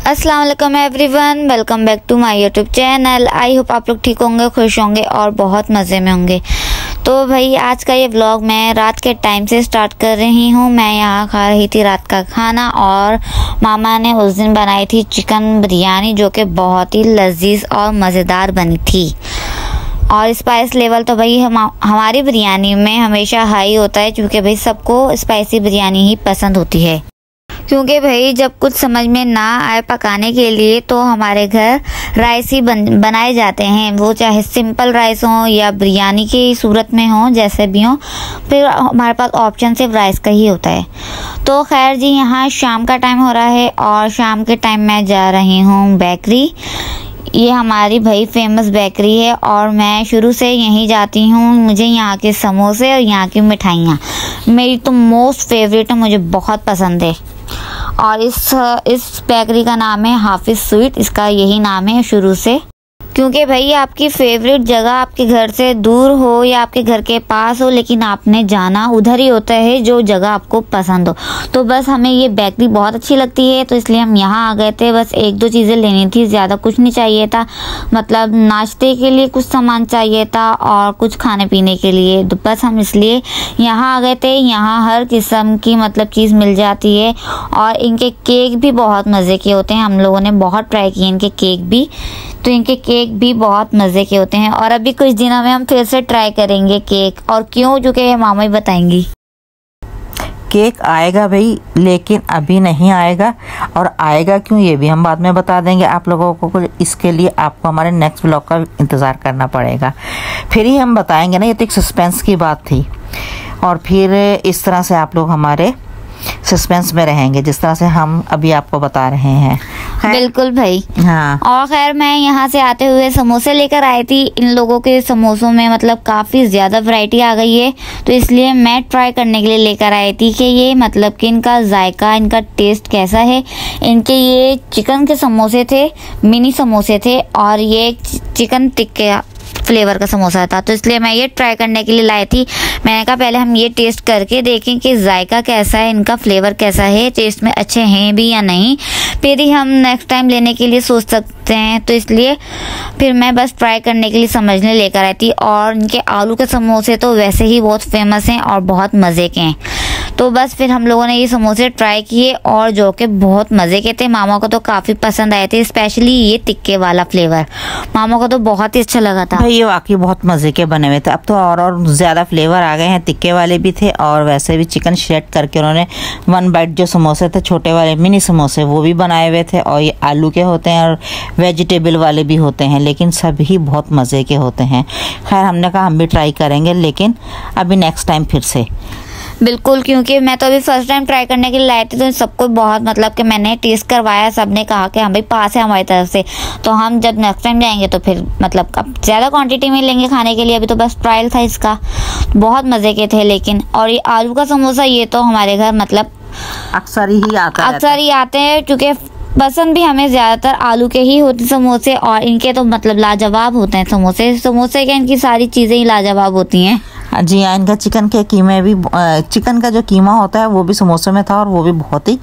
अस्सलाम वालेकुम everyone, welcome back to my YouTube channel. I hope आप लोग ठीक होंगे, खुश होंगे और बहुत मज़े में होंगे। तो भाई आज का ये व्लॉग मैं रात के टाइम से स्टार्ट कर रही हूँ। मैं यहाँ खा रही थी रात का खाना और मामा ने उस दिन बनाई थी चिकन बिरयानी, जो कि बहुत ही लजीज और मज़ेदार बनी थी। और स्पाइस लेवल तो भाई हमारी बिरयानी में हमेशा हाई होता है, क्योंकि भाई सबको स्पाइसी बिरयानी ही पसंद होती है। क्योंकि भाई जब कुछ समझ में ना आए पकाने के लिए तो हमारे घर राइस ही बनाए जाते हैं, वो चाहे सिंपल राइस हो या बिरयानी की सूरत में हो, जैसे भी हो, फिर हमारे पास ऑप्शन सिर्फ राइस का ही होता है। तो खैर जी, यहाँ शाम का टाइम हो रहा है और शाम के टाइम मैं जा रही हूँ बेकरी। ये हमारी भाई फेमस बेकरी है और मैं शुरू से यहीं जाती हूँ। मुझे यहाँ के समोसे और यहाँ की मिठाइयाँ मेरी तो मोस्ट फेवरेट है, मुझे बहुत पसंद है। और इस बेकरी का नाम है हाफिज स्वीट, इसका यही नाम है शुरू से। क्योंकि भाई आपकी फेवरेट जगह आपके घर से दूर हो या आपके घर के पास हो, लेकिन आपने जाना उधर ही होता है जो जगह आपको पसंद हो। तो बस हमें ये बेकरी बहुत अच्छी लगती है, तो इसलिए हम यहाँ आ गए थे। बस एक दो चीज़ें लेनी थी, ज़्यादा कुछ नहीं चाहिए था। मतलब नाश्ते के लिए कुछ सामान चाहिए था और कुछ खाने पीने के लिए, तो बस हम इसलिए यहाँ आ गए थे। यहाँ हर किस्म की मतलब चीज़ मिल जाती है और इनके केक भी बहुत मज़े के होते हैं। हम लोगों ने बहुत ट्राई किए इनके केक भी, तो इनके केक भी बहुत मज़े के होते हैं। और अभी कुछ दिनों में हम फिर से ट्राई करेंगे केक, और क्यों, जो कि मामा ही बताएंगी। केक आएगा भाई, लेकिन अभी नहीं आएगा, और आएगा क्यों ये भी हम बाद में बता देंगे आप लोगों को। इसके लिए आपको हमारे नेक्स्ट व्लॉग का इंतज़ार करना पड़ेगा, फिर ही हम बताएंगे ना। ये तो एक सस्पेंस की बात थी, और फिर इस तरह से आप लोग हमारे सस्पेंस में रहेंगे जिस तरह से हम अभी आपको बता रहे हैं। बिल्कुल भाई। हाँ। और खैर मैं यहाँ से आते हुए समोसे लेकर आई थी। इन लोगों के समोसों में मतलब काफ़ी ज़्यादा वैरायटी आ गई है, तो इसलिए मैं ट्राई करने के लिए लेकर आई थी कि ये मतलब कि इनका जायका, इनका टेस्ट कैसा है। इनके ये चिकन के समोसे थे, मिनी समोसे थे, और ये चिकन टिक्का फ्लेवर का समोसा था, तो इसलिए मैं ये ट्राई करने के लिए लाई थी। मैंने कहा पहले हम ये टेस्ट करके देखें कि जायका कैसा है, इनका फ्लेवर कैसा है, टेस्ट में अच्छे हैं भी या नहीं, फिर ही हम नेक्स्ट टाइम लेने के लिए सोच सकते हैं। तो इसलिए फिर मैं बस ट्राई करने के लिए समझने लेकर आई थी। और इनके आलू के समोसे तो वैसे ही बहुत फेमस हैं और बहुत मज़े के हैं, तो बस फिर हम लोगों ने ये समोसे ट्राई किए और जो कि बहुत मज़े के थे। मामा को तो काफ़ी पसंद आए थे, स्पेशली ये टिक्के वाला फ्लेवर मामा को तो बहुत ही अच्छा लगा था। ये वाकई बहुत मज़े के बने हुए थे। अब तो और ज़्यादा फ्लेवर आ गए हैं, टिक्के वाले भी थे और वैसे भी चिकन श्रेड करके उन्होंने 1 बाइट जो समोसे थे छोटे वाले मिनी समोसे, वो भी बनाए हुए थे। और ये आलू के होते हैं और वेजिटेबल वाले भी होते हैं, लेकिन सभी बहुत मज़े के होते हैं। खैर हमने कहा हम भी ट्राई करेंगे, लेकिन अभी नेक्स्ट टाइम फिर से। बिल्कुल, क्योंकि मैं तो अभी फर्स्ट टाइम ट्राई करने के लिए लाई थी, तो सबको बहुत मतलब कि मैंने टेस्ट करवाया, सबने कहा कि हाँ भाई पास है हमारी तरफ से। तो हम जब नेक्स्ट टाइम जाएंगे तो फिर मतलब अब ज़्यादा क्वांटिटी में लेंगे खाने के लिए। अभी तो बस ट्रायल था इसका, बहुत मज़े के थे। लेकिन और ये आलू का समोसा, ये तो हमारे घर मतलब अक्सर ही आते हैं, क्योंकि पसंद भी हमें ज़्यादातर आलू के ही होते समोसे, और इनके तो मतलब लाजवाब होते हैं समोसे के इनकी सारी चीज़ें ही लाजवाब होती हैं। जी हाँ, इनका चिकन के कीमे भी, चिकन का जो कीमा होता है वो भी समोसे में था और वो भी बहुत ही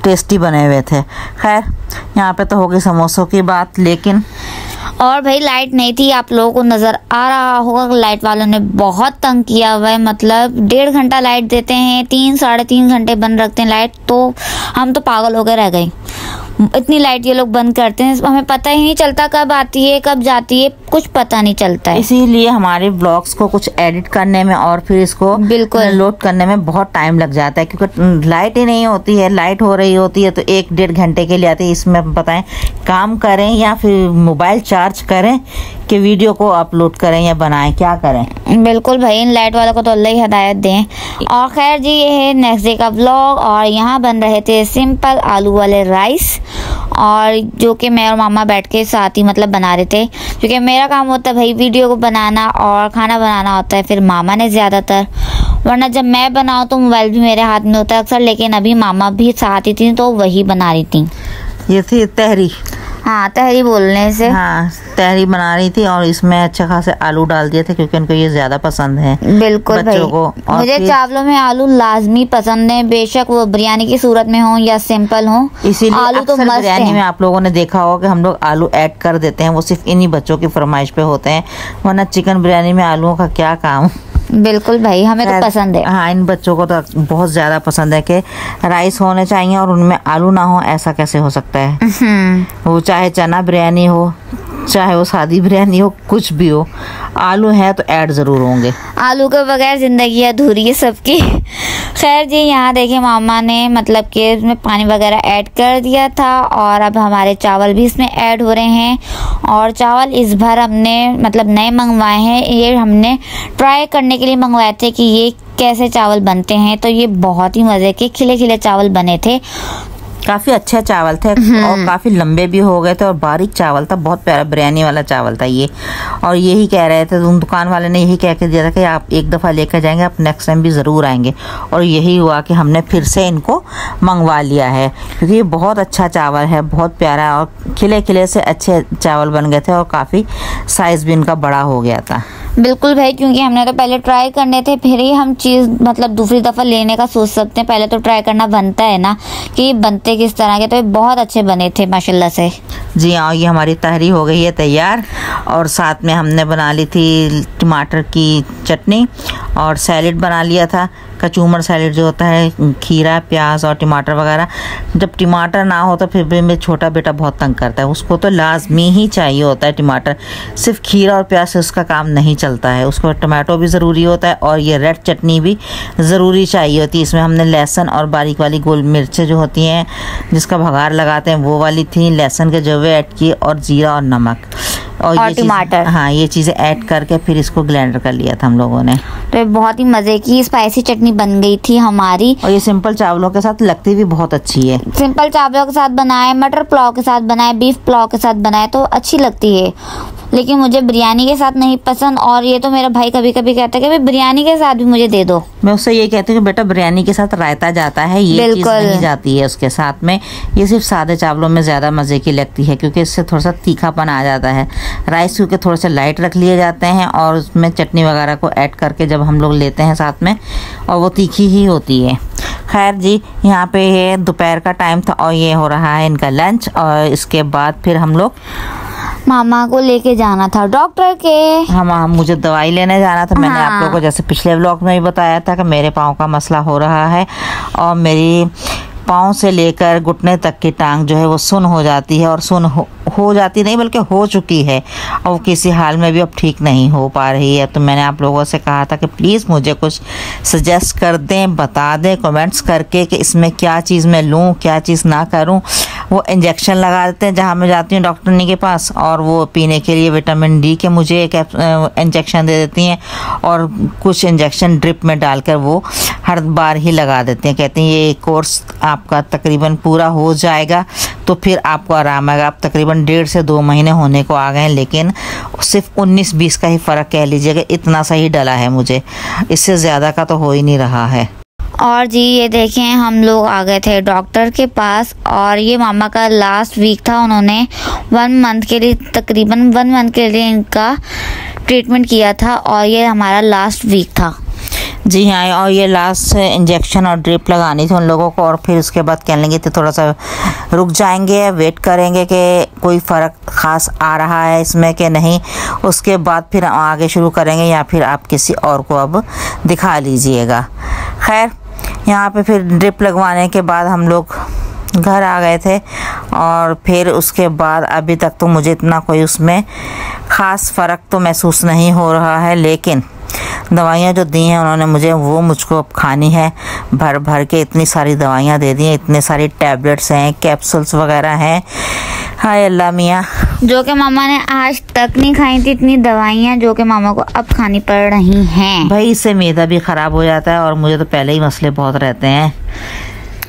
टेस्टी बने हुए थे। खैर यहाँ पे तो हो गई समोसों की बात, लेकिन और भाई लाइट नहीं थी, आप लोगों को नज़र आ रहा होगा लाइट वालों ने बहुत तंग किया हुआ है। मतलब 1.5 घंटा लाइट देते हैं, 3 साढ़े 3 घंटे बंद रखते हैं लाइट, तो हम तो पागल हो गए रह गए। इतनी लाइट ये लोग बंद करते हैं, हमें पता ही नहीं चलता कब आती है कब जाती है, कुछ पता नहीं चलता है। इसीलिए हमारे ब्लॉग्स को कुछ एडिट करने में और फिर इसको बिल्कुल लोड करने में बहुत टाइम लग जाता है, क्योंकि लाइट ही नहीं होती है। लाइट हो रही होती है तो 1-1.5 घंटे के लिए आती है। इसमें बताएं काम करें या फिर मोबाइल चार्ज करें कि वीडियो को अपलोड करें या बनाएं, क्या करें। बिल्कुल भाई, इन लाइट वालों को तो अल्लाह ही हिदायत दें। और खैर जी, ये है नेक्स्ट डे का व्लॉग, और यहाँ बन रहे थे सिंपल आलू वाले राइस, और जो कि मैं और मामा बैठ के साथ ही मतलब बना रहे थे, क्योंकि मेरा काम होता है भाई वीडियो को बनाना और खाना बनाना होता है फिर मामा ने ज़्यादातर, वरना जब मैं बनाऊँ तो मोबाइल भी मेरे हाथ में होता है अक्सर। लेकिन अभी मामा भी साथ ही थी तो वही बना रही थी। ये थी तहरी हाँ, तहरी बोलने से। हाँ, तहरी बना रही थी और इसमें अच्छे खासे आलू डाल दिए थे क्योंकि उनको ये ज्यादा पसंद है बिल्कुल बच्चों भाई को। मुझे चावलों में आलू लाजमी पसंद है, बेशक वो बिरयानी की सूरत में हो या सिंपल हो, इसीलिए आलू तो मस्त बिरयानी है। में आप लोगों ने देखा होगा कि हम लोग आलू ऐड कर देते हैं, वो सिर्फ इन्हीं बच्चों की फरमाइश पे होते हैं, वरना चिकन बिरयानी में आलूओं का क्या काम। बिल्कुल भाई, हमें तो पसंद है। हाँ, इन बच्चों को तो बहुत ज्यादा पसंद है कि राइस होने चाहिए और उनमें आलू ना हो, ऐसा कैसे हो सकता है। वो चाहे चना बिरयानी हो, चाहे वो सादी बिरयानी हो, कुछ भी हो, आलू है तो ऐड जरूर होंगे। आलू के बगैर जिंदगी अधूरी है सबकी। खैर जी, यहाँ देखिए मामा ने मतलब कि इसमें पानी वगैरह ऐड कर दिया था और अब हमारे चावल भी इसमें ऐड हो रहे हैं। और चावल इस बार हमने मतलब नए मंगवाए हैं, ये हमने ट्राई करने के लिए मंगवाए थे कि ये कैसे चावल बनते हैं। तो ये बहुत ही मज़े के खिले खिले चावल बने थे, काफी अच्छे चावल थे और काफी लंबे भी हो गए थे और बारीक चावल था, बहुत प्यारा बिरयानी वाला चावल था ये। और यही कह रहे थे, उन दुकान वाले ने यही कह के दिया था कि आप एक दफ़ा लेकर जाएंगे, आप नेक्स्ट टाइम भी ज़रूर आएंगे। और यही हुआ कि हमने फिर से इनको मंगवा लिया है क्योंकि ये बहुत अच्छा चावल है, बहुत प्यारा और खिले खिले से अच्छे चावल बन गए थे और काफ़ी साइज़ भी इनका बड़ा हो गया था। बिल्कुल भाई, क्योंकि हमने तो पहले ट्राई करने थे, फिर ही हम चीज़ मतलब दूसरी दफ़ा लेने का सोच सकते हैं। पहले तो ट्राई करना बनता है ना कि ये बनते किस तरह के। तो ये बहुत अच्छे बने थे माशाल्लाह से। जी हाँ, ये हमारी तहरी हो गई है तैयार और साथ में हमने बना ली थी टमाटर की चटनी और सैलेड बना लिया था, कचूमर सैलेड जो होता है, खीरा प्याज और टमाटर वगैरह। जब टमाटर ना हो तो फिर भी मेरा छोटा बेटा बहुत तंग करता है, उसको तो लाजमी ही चाहिए होता है टमाटर, सिर्फ खीरा और प्याज से उसका काम नहीं चलता है, उसको टमाटो भी ज़रूरी होता है और ये रेड चटनी भी ज़रूरी चाहिए होती है। इसमें हमने लहसुन और बारीक वाली गोल मिर्चें जो होती हैं जिसका भगार लगाते हैं वो वाली थी, लहसुन के जवे ऐड किए और जीरा और नमक और ये टमाटर। हाँ, ये चीज़ें ऐड करके फिर इसको ग्राइंडर कर लिया था हम लोगों ने। तो ये बहुत ही मज़े की स्पाइसी चटनी बन गई थी हमारी। और ये सिंपल चावलों के साथ लगती भी बहुत अच्छी है। सिंपल चावलों के साथ बनाए, मटर पुलाव के साथ बनाए, बीफ पुलाव के साथ बनाए तो अच्छी लगती है, लेकिन मुझे बिरयानी के साथ नहीं पसंद। और ये तो मेरा भाई कभी कभी कहता है कि बिरयानी के साथ भी मुझे दे दो। मैं उससे ये कहती हूँ कि बेटा बिरयानी के साथ रायता जाता है, ये चीज़ नहीं जाती है उसके साथ में। ये सिर्फ सादे चावलों में ज़्यादा मज़े की लगती है क्योंकि इससे थोड़ा सा तीखापन आ जाता है। राइस क्योंकि थोड़े से लाइट रख लिए जाते हैं और उसमें चटनी वगैरह को ऐड करके जब हम लोग लेते हैं साथ में और वो तीखी ही होती है। खैर जी, यहाँ पे ये दोपहर का टाइम था और ये हो रहा है इनका लंच और इसके बाद फिर हम लोग मामा को लेके जाना था डॉक्टर के। हम मुझे दवाई लेने जाना था। मैंने आप लोगों को जैसे पिछले व्लॉग में भी बताया था कि मेरे पाँव का मसला हो रहा है और मेरी पाँव से लेकर घुटने तक की टांग जो है वो सुन्न हो जाती है और सुन्न हो जाती नहीं बल्कि हो चुकी है और वो किसी हाल में भी अब ठीक नहीं हो पा रही है। तो मैंने आप लोगों से कहा था कि प्लीज़ मुझे कुछ सजेस्ट कर दें, बता दें कमेंट्स करके कि इसमें क्या चीज़ मैं लूँ, क्या चीज़ ना करूँ। वो इंजेक्शन लगा देते हैं जहाँ मैं जाती हूँ डॉक्टरनी के पास और वो पीने के लिए विटामिन डी के मुझे एक इंजेक्शन दे देती हैं और कुछ इंजेक्शन ड्रिप में डालकर वो हर बार ही लगा देते हैं। कहते हैं ये कोर्स आपका तकरीबन पूरा हो जाएगा तो फिर आपको आराम आएगा। आप तकरीबन 1.5 से 2 महीने होने को आ गए हैं, लेकिन सिर्फ 19-20 का ही फ़र्क कह लीजिएगा, इतना सा ही डला है मुझे, इससे ज़्यादा का तो हो ही नहीं रहा है। और जी ये देखें, हम लोग आ गए थे डॉक्टर के पास और ये मामा का लास्ट वीक था। उन्होंने 1 मंथ के लिए, तकरीबन 1 मंथ के लिए इनका ट्रीटमेंट किया था और ये हमारा लास्ट वीक था। जी हाँ, और ये लास्ट इंजेक्शन और ड्रिप लगानी थी उन लोगों को और फिर उसके बाद कहने लगे थे थोड़ा सा रुक जाएंगे, वेट करेंगे कि कोई फ़र्क ख़ास आ रहा है इसमें कि नहीं, उसके बाद फिर आगे शुरू करेंगे या फिर आप किसी और को अब दिखा लीजिएगा। खैर, यहाँ पे फिर ड्रिप लगवाने के बाद हम लोग घर आ गए थे और फिर उसके बाद अभी तक तो मुझे इतना कोई उसमें ख़ास फ़र्क तो महसूस नहीं हो रहा है, लेकिन दवाइयाँ जो दी हैं उन्होंने मुझे वो मुझको अब खानी है। भर भर के इतनी सारी दवाइयाँ दे दी हैं, इतने सारी टैबलेट्स हैं, कैप्सूल्स वगैरह हैं। हाय अल्लाह मियाँ, जो कि मामा ने आज तक नहीं खाई थी इतनी दवाइयाँ, जो कि मामा को अब खानी पड़ रही हैं। भाई इससे मैदा भी ख़राब हो जाता है और मुझे तो पहले ही मसले बहुत रहते हैं।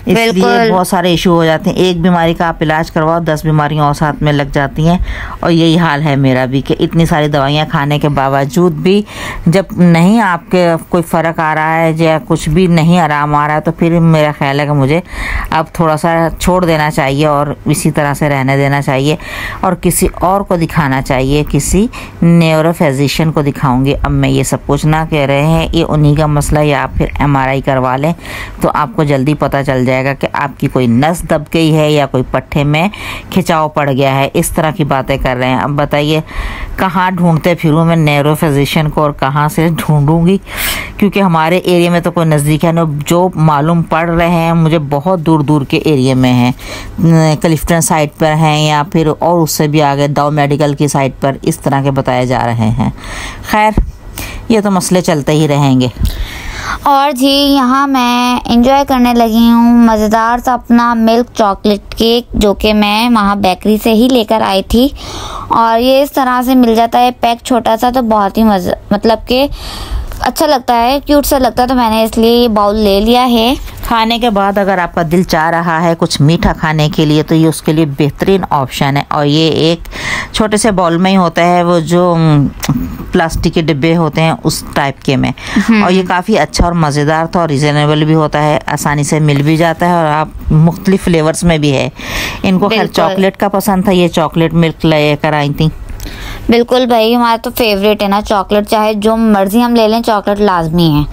इसलिए बहुत सारे इशू हो जाते हैं। एक बीमारी का आप इलाज करवाओ, 10 बीमारियां और साथ में लग जाती हैं। और यही हाल है मेरा भी कि इतनी सारी दवाइयां खाने के बावजूद भी जब नहीं आपके कोई फ़र्क आ रहा है या कुछ भी नहीं आराम आ रहा है, तो फिर मेरा ख्याल है कि मुझे अब थोड़ा सा छोड़ देना चाहिए और इसी तरह से रहने देना चाहिए और किसी और को दिखाना चाहिए। किसी न्यूरो फिजिशियन को दिखाऊंगी। अब मैं ये सब कुछ ना कह रहे हैं, ये उन्हीं का मसला, या आप फिर MRI करवा लें तो आपको जल्दी पता चल जाएगा कि आपकी कोई नस दब गई है या कोई पट्टे में खिंचाव पड़ गया है। इस तरह की बातें कर रहे हैं। अब बताइए कहाँ ढूंढते फिरूँ मैं न्यूरो फिजिशियन को और कहाँ से ढूंढूंगी, क्योंकि हमारे एरिया में तो कोई नज़दीक है ना। जो मालूम पड़ रहे हैं मुझे बहुत दूर दूर के एरिया में हैं, क्लिफ्टन साइड पर हैं या फिर और उससे भी आगे दाव मेडिकल की साइड पर, इस तरह के बताए जा रहे हैं। खैर ये तो मसले चलते ही रहेंगे। और जी यहाँ मैं इंजॉय करने लगी हूँ मज़ेदार सा अपना मिल्क चॉकलेट केक, जो कि मैं वहाँ बेकरी से ही लेकर आई थी। और ये इस तरह से मिल जाता है पैक छोटा सा, तो बहुत ही मतलब कि अच्छा लगता है, क्यूट सा लगता है, तो मैंने इसलिए ये बाउल ले लिया है। खाने के बाद अगर आपका दिल चाह रहा है कुछ मीठा खाने के लिए तो ये उसके लिए बेहतरीन ऑप्शन है। और ये एक छोटे से बाउल में ही होता है, वो जो प्लास्टिक के डिब्बे होते हैं उस टाइप के में। और ये काफ़ी अच्छा और मज़ेदार था और रिजनेबल भी होता है, आसानी से मिल भी जाता है और आप मुख्तलिफ फ्लेवर्स में भी है। इनको खैर चॉकलेट का पसंद था, ये चॉकलेट मिल्क लेकर आई थी। बिल्कुल भाई, हमारा तो फेवरेट है ना चॉकलेट, चाहे जो मर्जी हम ले लें चॉकलेट लाजमी है।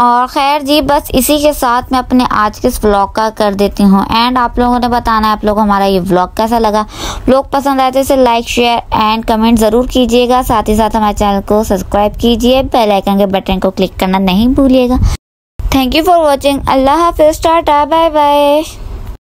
और खैर जी बस इसी के साथ मैं अपने आज के इस व्लॉग का कर देती हूँ एंड आप लोगों ने बताना है आप लोगों को हमारा ये व्लॉग कैसा लगा। व्लॉग पसंद आए तो इसे लाइक शेयर एंड कमेंट ज़रूर कीजिएगा। साथ ही साथ हमारे चैनल को सब्सक्राइब कीजिए, बेल आइकन के बटन को क्लिक करना नहीं भूलिएगा। Thank you for watching. अल्लाह हाफिज़, टाटा, बाय बाय।